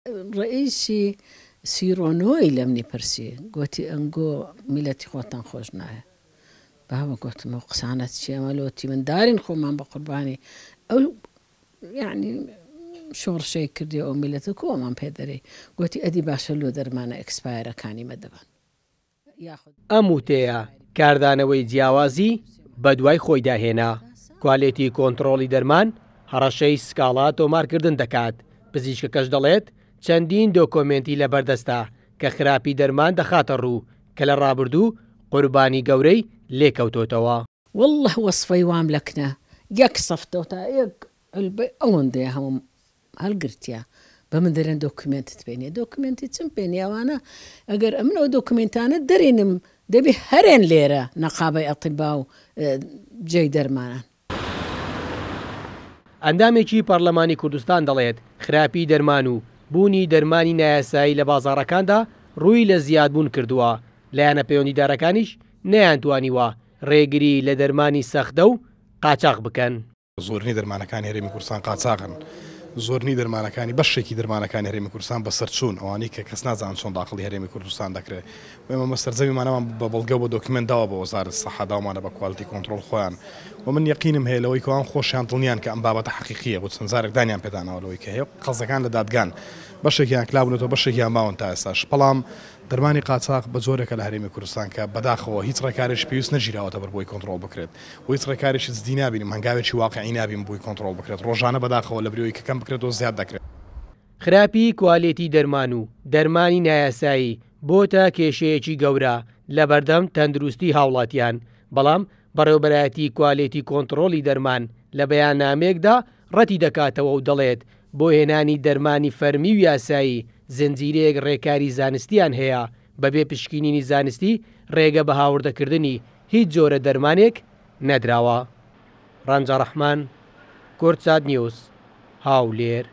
ڕئیسی سیرۆنۆی لەمنی پرسی گوتی ئەنگۆ میلەتی خۆتان خۆش نایە باوە گوتمەوە قسانەت چێمەلۆتی من دارین خۆمان بە قوربانی ئەو یعنی شۆڕشەی کردی ئەو میلەتە کۆمان پێدەرێ گوتی ئەدی باشە لۆ دەرمانە ئەکسپایرەکانی مەدەبن ئەم وتەیە کاردانەوەی جیاوازی بە دوای خۆی داهێنا کوالێتی کۆنتڕۆڵی دەرمان هەڕەشەی سکاڵا تۆمارکردن دەکات پزیشکەکەش دەڵێت چەندین دۆکۆمنتی لەبەردەستە کە خراپی دەرمان دەخاتە ڕوو کە لە ڕابردوو قوربانی گەورەی لێکەوتۆتەوە. والله وەسفەی وام لەکنە یەک سەفتەوە تا یەک ئەوەندەیە هەموم هەڵگرتیا بە من دەرێن دۆکمنتت پێنێ دۆکمنتی چم پێنیاوانە ئەگەر ئەمن ئەو دۆکمنتانە دەرێنم دەبێ هەرێن لێرە نەقابەی ئەطیبا و جێی دەرمانان. ئەندامێکی پەرلەمانی کوردستان دەڵێت خراپی دەرمان و بوونی دەرمانی نایاسایی لە بازاڕەکاندا ڕووی لە زیادبوون کردووە لایەنە پەیوەندیدارەکانیش نەیانتوانیوە ڕێگری لە دەرمانی سەختە و قاچاق بکەن. زۆرنی دەرمانەکانی هەرێمی کوردستان قاچاقن زۆرنی دەرمانەکانی بەشێکی دەرمانەکانی هەرێمی کوردستان بەسەرچوون ئەوانەی کە کەس نازان چۆن داخڵی هەرێمی کوردستان دەکرێت ئێمە مەسەرجەویمانەوان بە بەڵگە بە دۆکمنتداوە بە وەزارەتی سەحا داوامانە بە کواڵیتی کۆنتڕۆڵ خۆیان و من یەقینم هەیە لەوەی کەوان خۆشیان دڵنیان کە ئەم بابەتە حەقیقیە بۆ چەند جارێک دانیان پێدانەوە لەوەی کە هەیە قەزەکان لە دادگان بەشێکیان کلابنەوە بەشێکیان باون تا ئێستاش بەڵام دەرمانی قاچاق بە جۆرێکە لە هەرێمی کوردستان کە بەداخەوە هیچ ڕێکارێکی پێویست نەگیراوەتە بەر بۆی کۆنتڕۆڵ بکرێت و هیچ ڕێکارێکی جدی نابینیم هەنگاوێکی واقعی نابین بۆی کۆنتڕۆڵ بکرێت ڕۆژانە بەداخەوە لە برەوەی کە کەم بکرێتەوە زیاد دەکرێت. خراپی کوالێتی دەرمان و دەرمانی نایاسایی بۆتە کێشەیەکی گەورە لە بەردەم تەندروستی هاوڵاتیان بەڵام بەڕێوەبەرایەتی کوالێتی کۆنتڕۆڵی دەرمان لە بەیاننامەیەکدا ڕەتی دەکاتەوە و دەڵێت بۆ هێنانی دەرمانی فەرمی و یاسایی زنجیرەیەک ڕێکاری زانستیان هەیە بەبێ پشکنینی زانستی ڕێگە بە هاوردەکردنی هیچ جۆرە دەرمانێک نەدراوە. ڕەنجە ڕەحمان، کورتسات نیوز، هاولێر.